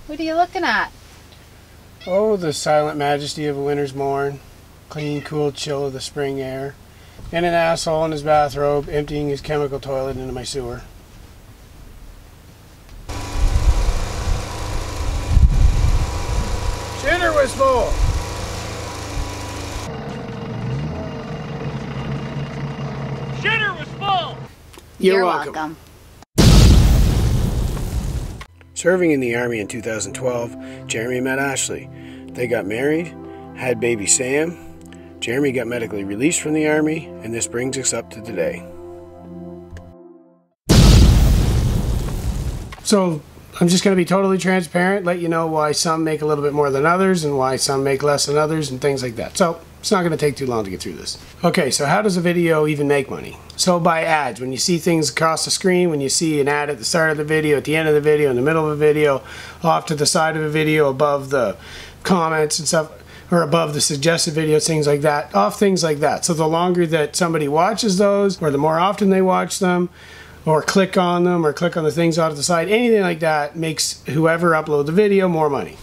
What are you looking at? Oh, the silent majesty of a winter's morn, clean, cool chill of the spring air, and an asshole in his bathrobe emptying his chemical toilet into my sewer. Shitter was full! Shitter was full! You're welcome. Serving in the Army in 2012, Jeremy met Ashley. They got married, had baby Sam. Jeremy got medically released from the Army, and this brings us up to today. So, I'm just going to be totally transparent, let you know why some make a little bit more than others, and why some make less than others, and things like that. So, it's not going to take too long to get through this. Okay, so how does a video even make money? So by ads, when you see things across the screen, when you see an ad at the start of the video, at the end of the video, in the middle of a video, off to the side of a video, above the comments and stuff, or above the suggested videos, things like that, off things like that. So the longer that somebody watches those, or the more often they watch them, or click on them, or click on the things off to the side, anything like that makes whoever uploads the video more money.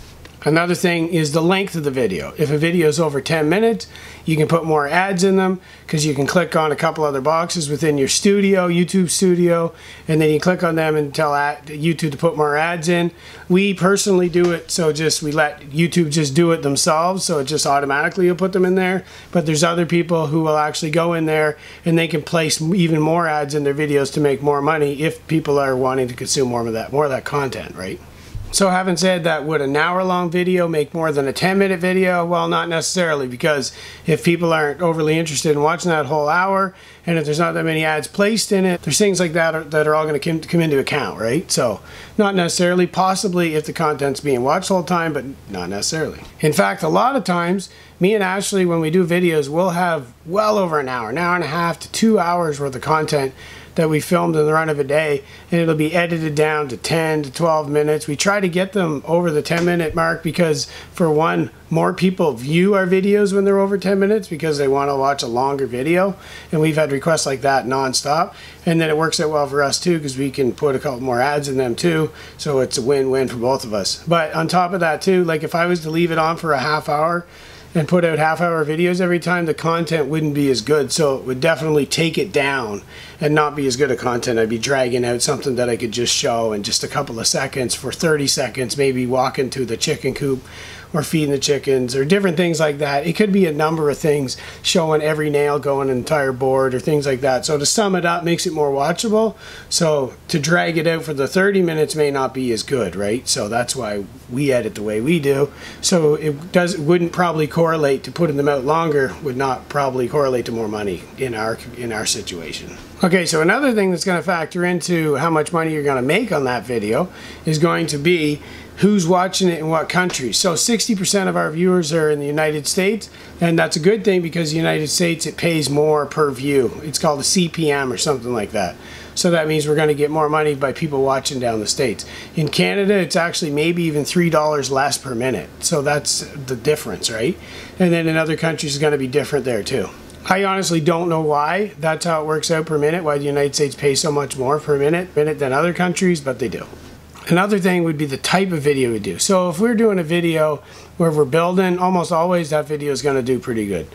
Another thing is the length of the video. If a video is over 10 minutes, you can put more ads in them because you can click on a couple other boxes within your studio, YouTube studio, and then you click on them and tell YouTube to put more ads in. We personally do it, so we let YouTube just do it themselves, so it just automatically will put them in there. But there's other people who will actually go in there and they can place even more ads in their videos to make more money if people are wanting to consume more of that content, right? So having said that, would an hour-long video make more than a 10-minute video? Well, not necessarily, because if people aren't overly interested in watching that whole hour, and if there's not that many ads placed in it, there's things like that that are all going to come into account, right? So, not necessarily. Possibly if the content's being watched the whole time, but not necessarily. In fact, a lot of times, me and Ashley, when we do videos, we'll have well over an hour and a half to 2 hours worth of content that we filmed in the run of a day, and it'll be edited down to 10 to 12 minutes. We try to get them over the 10-minute mark because, for one, more people view our videos when they're over 10 minutes because they want to watch a longer video, and we've had requests like that non-stop. And then it works out well for us too because we can put a couple more ads in them too, so it's a win-win for both of us. But on top of that too, like if I was to leave it on for a half hour and put out half-hour videos every time, the content wouldn't be as good. So it would definitely take it down and not be as good a content. I'd be dragging out something that I could just show in just a couple of seconds for 30 seconds, maybe walking to the chicken coop or feeding the chickens or different things like that. It could be a number of things, showing every nail going an entire board or things like that. So to sum it up, makes it more watchable. So to drag it out for the 30 minutes may not be as good, right? So that's why we edit the way we do. So it wouldn't probably correlate to putting them out longer, would not probably correlate to more money in our situation. Okay, so another thing that's going to factor into how much money you're going to make on that video is going to be who's watching it in what country. So 60% of our viewers are in the United States, and that's a good thing because the United States, it pays more per view. It's called a CPM or something like that. So that means we're going to get more money by people watching down the States. In Canada, it's actually maybe even $3 less per minute. So that's the difference, right? And then in other countries, it's going to be different there too. I honestly don't know why that's how it works out per minute, why the United States pays so much more per minute than other countries, but they do. Another thing would be the type of video we do. So if we're doing a video where we're building, almost always that video is going to do pretty good.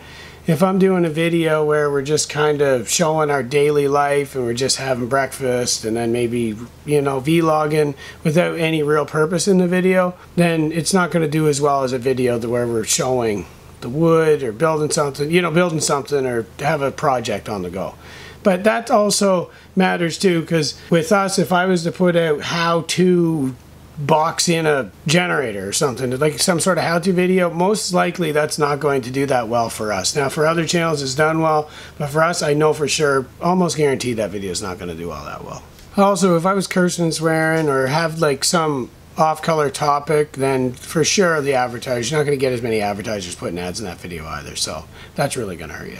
If I'm doing a video where we're just kind of showing our daily life and we're just having breakfast and then maybe, you know, vlogging without any real purpose in the video, then it's not going to do as well as a video where we're showing the wood or building something, or have a project on the go. But that also matters too, because with us, if I was to put out how to box in a generator or something, like some sort of how-to video, most likely that's not going to do that well for us. Now for other channels it's done well, but for us I know for sure, almost guaranteed that video is not going to do all that well. Also, if I was cursing and swearing or have like some off-color topic, then for sure the advertisers, you're not going to get as many advertisers putting ads in that video either, so that's really going to hurt you.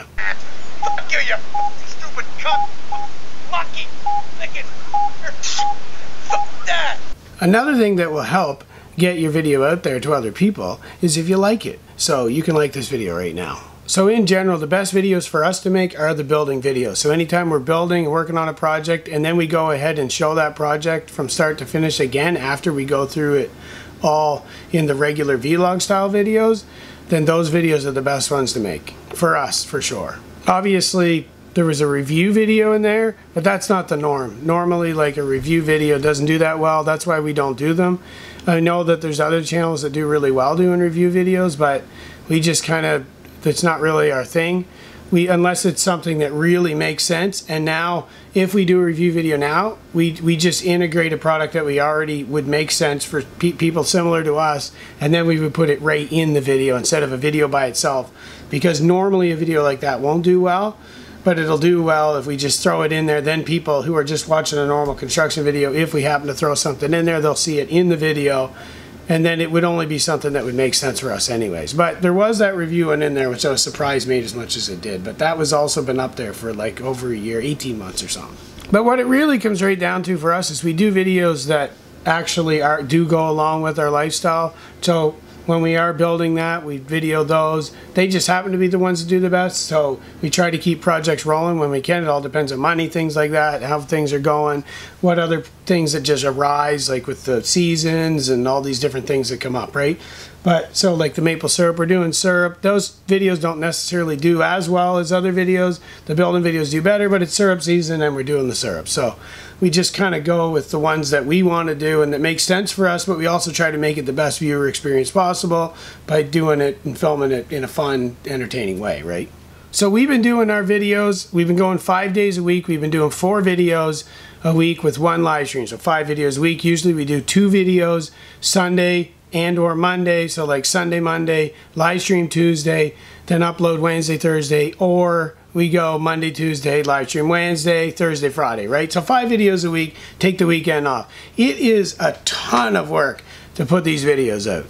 Fuck you, you stupid cunt! Monkey! Fuck that! Another thing that will help get your video out there to other people is if you like it. So you can like this video right now. So in general, the best videos for us to make are the building videos. So anytime we're building and working on a project, and then we go ahead and show that project from start to finish again after we go through it all in the regular vlog style videos, then those videos are the best ones to make for us, for sure. Obviously, there was a review video in there, but that's not the norm. Normally, like, a review video doesn't do that well. That's why we don't do them. I know that there's other channels that do really well doing review videos, but we just kind of, that's not really our thing. Unless it's something that really makes sense. And now, if we do a review video now, we just integrate a product that we already would make sense for people similar to us, and then we would put it right in the video instead of a video by itself. Because normally a video like that won't do well, but it'll do well if we just throw it in there. Then people who are just watching a normal construction video, if we happen to throw something in there, they'll see it in the video. And then it would only be something that would make sense for us anyways. But there was that review one in there, which I was surprised made as much as it did. But that was also been up there for like over a year, 18 months or something. But what it really comes right down to for us is we do videos that actually do go along with our lifestyle. So when we are building that, we video those. They just happen to be the ones that do the best. So we try to keep projects rolling when we can. It all depends on money, things like that, how things are going, what other things that just arise, like with the seasons and all these different things that come up, right? But so like the maple syrup, we're doing syrup. Those videos don't necessarily do as well as other videos. The building videos do better, but it's syrup season and we're doing the syrup. So we just kind of go with the ones that we want to do and that make sense for us, but we also try to make it the best viewer experience possible by doing it and filming it in a fun, entertaining way, right? So we've been doing our videos. We've been going 5 days a week. We've been doing 4 videos a week with 1 live stream. So 5 videos a week. Usually we do 2 videos Sunday and or Monday. So like Sunday, Monday, live stream Tuesday, then upload Wednesday, Thursday, or we go Monday, Tuesday, live stream Wednesday, Thursday, Friday, right? So 5 videos a week, take the weekend off. It is a ton of work to put these videos out.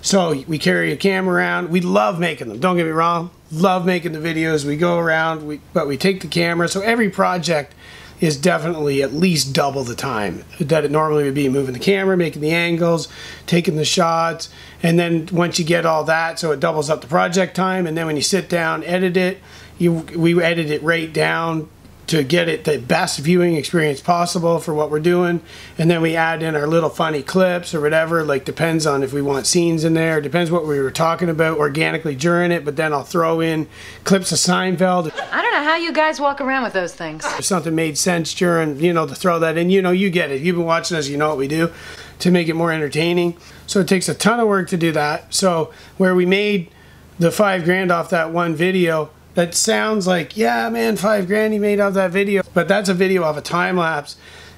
So we carry a camera around. We love making them, don't get me wrong. Love making the videos. We go around, but we take the camera. So every project is definitely at least double the time that it normally would be, moving the camera, making the angles, taking the shots, and then once you get all that, so it doubles up the project time, and then when you sit down, edit it, we edit it right down to get it the best viewing experience possible for what we're doing, and then we add in our little funny clips or whatever, like depends on if we want scenes in there, depends what we were talking about organically during it, but then I'll throw in clips of Seinfeld. I don't know how you guys walk around with those things. If something made sense during, you know, to throw that in, you know, you get it. You've been watching us, you know what we do to make it more entertaining. So it takes a ton of work to do that. So where we made the $5,000 off that one video, that sounds like, yeah, man, $5,000 you made off that video. But that's a video of a time lapse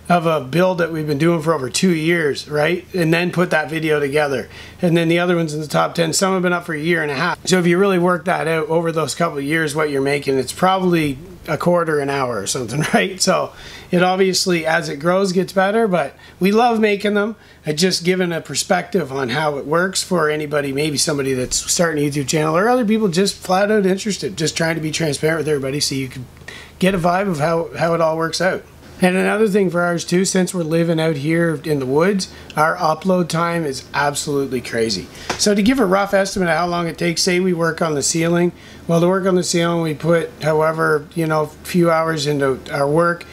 of a build that we've been doing for over 2 years, right? And then put that video together. And then the other ones in the top 10, some have been up for 1.5 years. So if you really work that out over those couple of years, what you're making, it's probably a quarter an hour or something, right? So it obviously, as it grows, gets better, but we love making them. And just giving a perspective on how it works for anybody, maybe somebody that's starting a YouTube channel or other people just flat out interested, just trying to be transparent with everybody so you can get a vibe of how it all works out. And another thing for ours too, since we're living out here in the woods, our upload time is absolutely crazy. So to give a rough estimate of how long it takes, say we work on the ceiling. Well, to work on the ceiling, we put however, you know, few hours into our work.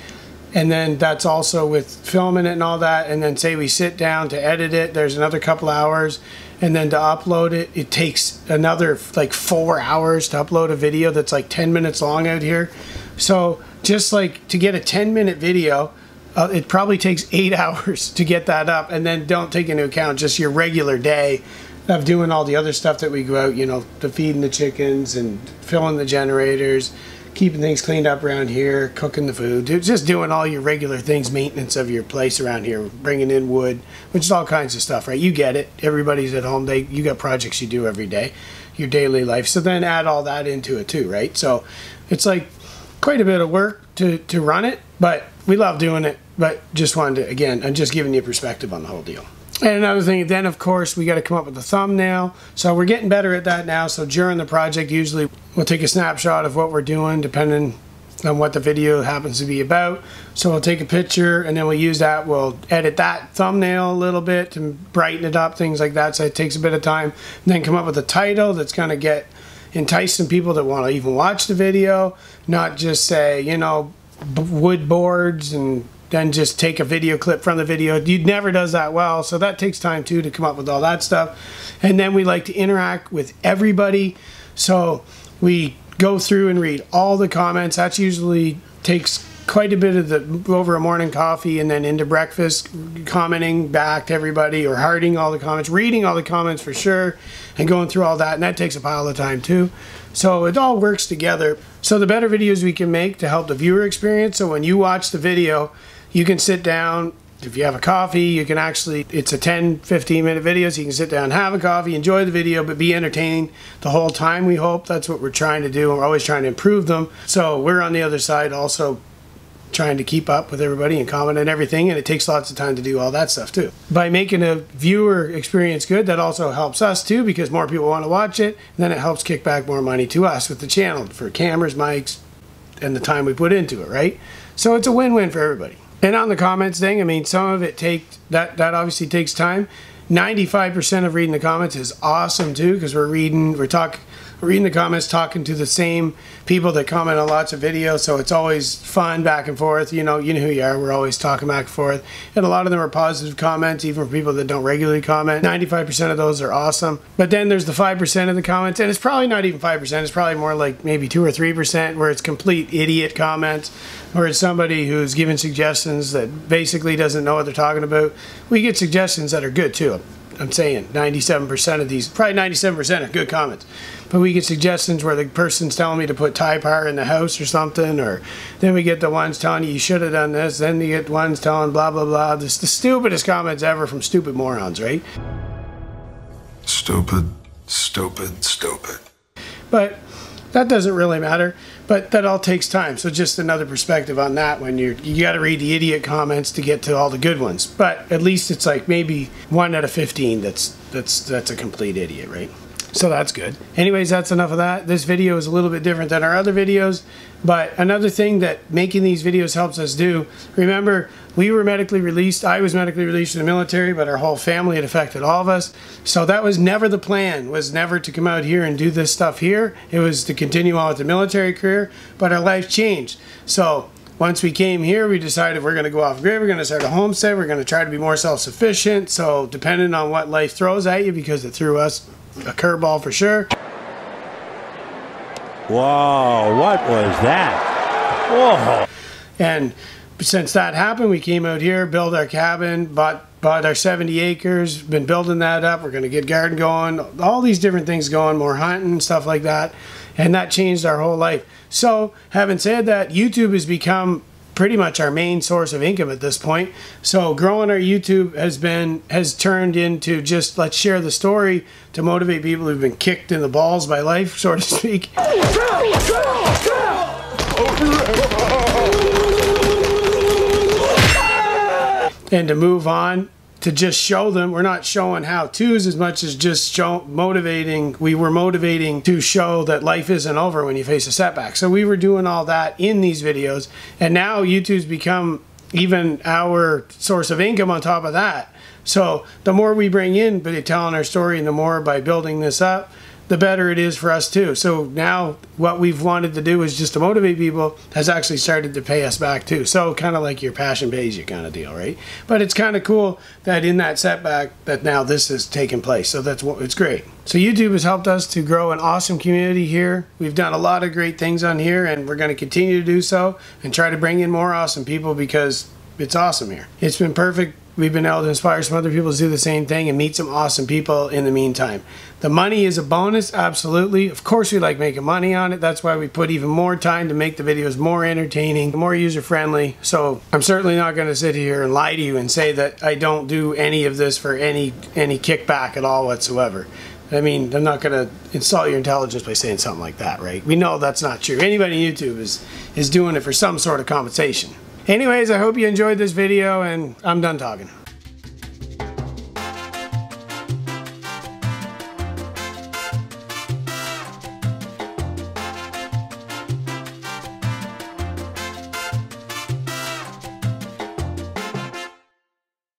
And then that's also with filming it and all that. And then say we sit down to edit it, there's another couple hours. And then to upload it, it takes another like 4 hours to upload a video that's like 10 minutes long out here. So just like to get a 10-minute video, it probably takes 8 hours to get that up. And then don't take into account just your regular day of doing all the other stuff that we go out, you know, the feeding the chickens and filling the generators, keeping things cleaned up around here, cooking the food, just doing all your regular things, maintenance of your place around here, bringing in wood, which is all kinds of stuff, right? You get it. Everybody's at home. You got projects you do every day, your daily life. So then add all that into it too, right? So it's like quite a bit of work to run it, but we love doing it. But just wanted to, again, I'm just giving you a perspective on the whole deal. And another thing, then of course, we got to come up with a thumbnail. So we're getting better at that now. So during the project, usually we'll take a snapshot of what we're doing, depending on what the video happens to be about. So we'll take a picture and then we'll use that. We'll edit that thumbnail a little bit to brighten it up, things like that. So it takes a bit of time. And then come up with a title that's going to get, entice some people that want to even watch the video, not just say, you know, wood boards and then just take a video clip from the video. It never does that well, so that takes time too to come up with all that stuff. And then we like to interact with everybody, so we go through and read all the comments. That usually takes quite a bit of the over a morning coffee and then into breakfast, commenting back to everybody or hearting all the comments, reading all the comments for sure, and going through all that, and that takes a pile of time too. So it all works together. So the better videos we can make to help the viewer experience, so when you watch the video, you can sit down, if you have a coffee, you can actually, it's a 10-15 minute video, so you can sit down, have a coffee, enjoy the video, but be entertained the whole time, we hope. That's what we're trying to do. We're always trying to improve them. So we're on the other side also trying to keep up with everybody and comment on everything, and it takes lots of time to do all that stuff too. By making a viewer experience good, that also helps us too, because more people want to watch it, and then it helps kick back more money to us with the channel for cameras, mics, and the time we put into it, right? So it's a win-win for everybody. And on the comments thing, I mean, some of it that obviously takes time. 95% of reading the comments is awesome too, because we're reading the comments, talking to the same people that comment on lots of videos, so it's always fun back and forth. You know who you are. We're always talking back and forth, and a lot of them are positive comments, even for people that don't regularly comment. 95% of those are awesome. But then there's the 5% of the comments, and it's probably not even 5%. It's probably more like maybe 2 or 3%, where it's complete idiot comments, or it's somebody who's giving suggestions that basically doesn't know what they're talking about. We get suggestions that are good too. I'm saying 97% of these, probably 97% are good comments. But we get suggestions where the person's telling me to put tie power in the house or something, or then we get the ones telling you should have done this, then you get ones telling blah blah blah. This is the stupidest comments ever from stupid morons, right? Stupid, stupid, stupid. But that doesn't really matter. But that all takes time. So just another perspective on that, when you got to read the idiot comments to get to all the good ones. But at least it's like maybe 1 out of 15 that's a complete idiot, right? So that's good. Anyways, that's enough of that. This video is a little bit different than our other videos, but another thing that making these videos helps us do, remember, we were medically released. I was medically released from the military, but our whole family had affected all of us. So that was never the plan, was never to come out here and do this stuff here. It was to continue on with the military career, but our life changed. So once we came here, we decided we're going to go off grid, we're going to start a homestead, we're going to try to be more self-sufficient. So depending on what life throws at you, because it threw us a curveball for sure. Whoa, what was that? Whoa. And since that happened, we came out here, built our cabin, bought our 70 acres, been building that up. We're going to get garden going, all these different things going, more hunting, stuff like that. And that changed our whole life. So having said that, YouTube has become pretty much our main source of income at this point. So growing our YouTube has turned into just, let's share the story to motivate people who've been kicked in the balls by life, so to speak. And to move on, to just show them. We're not showing how-tos as much as just motivating. We were motivating to show that life isn't over when you face a setback. So we were doing all that in these videos, and now YouTube's become even our source of income on top of that. So the more we bring in by telling our story, and the more by building this up, the better it is for us too. So now what we've wanted to do is just to motivate people has actually started to pay us back too. So kind of like your passion pays you kind of deal, right? But it's kind of cool that in that setback that now this has taken place. So it's great. So YouTube has helped us to grow an awesome community here. We've done a lot of great things on here, and we're going to continue to do so and try to bring in more awesome people, because it's awesome here. It's been perfect. We've been able to inspire some other people to do the same thing and meet some awesome people in the meantime. The money is a bonus, absolutely. Of course we like making money on it. That's why we put even more time to make the videos more entertaining, more user-friendly. So I'm certainly not going to sit here and lie to you and say that I don't do any of this for any kickback at all whatsoever. I mean, I'm not going to insult your intelligence by saying something like that, right? We know that's not true. Anybody on YouTube is doing it for some sort of compensation. Anyways, I hope you enjoyed this video, and I'm done talking.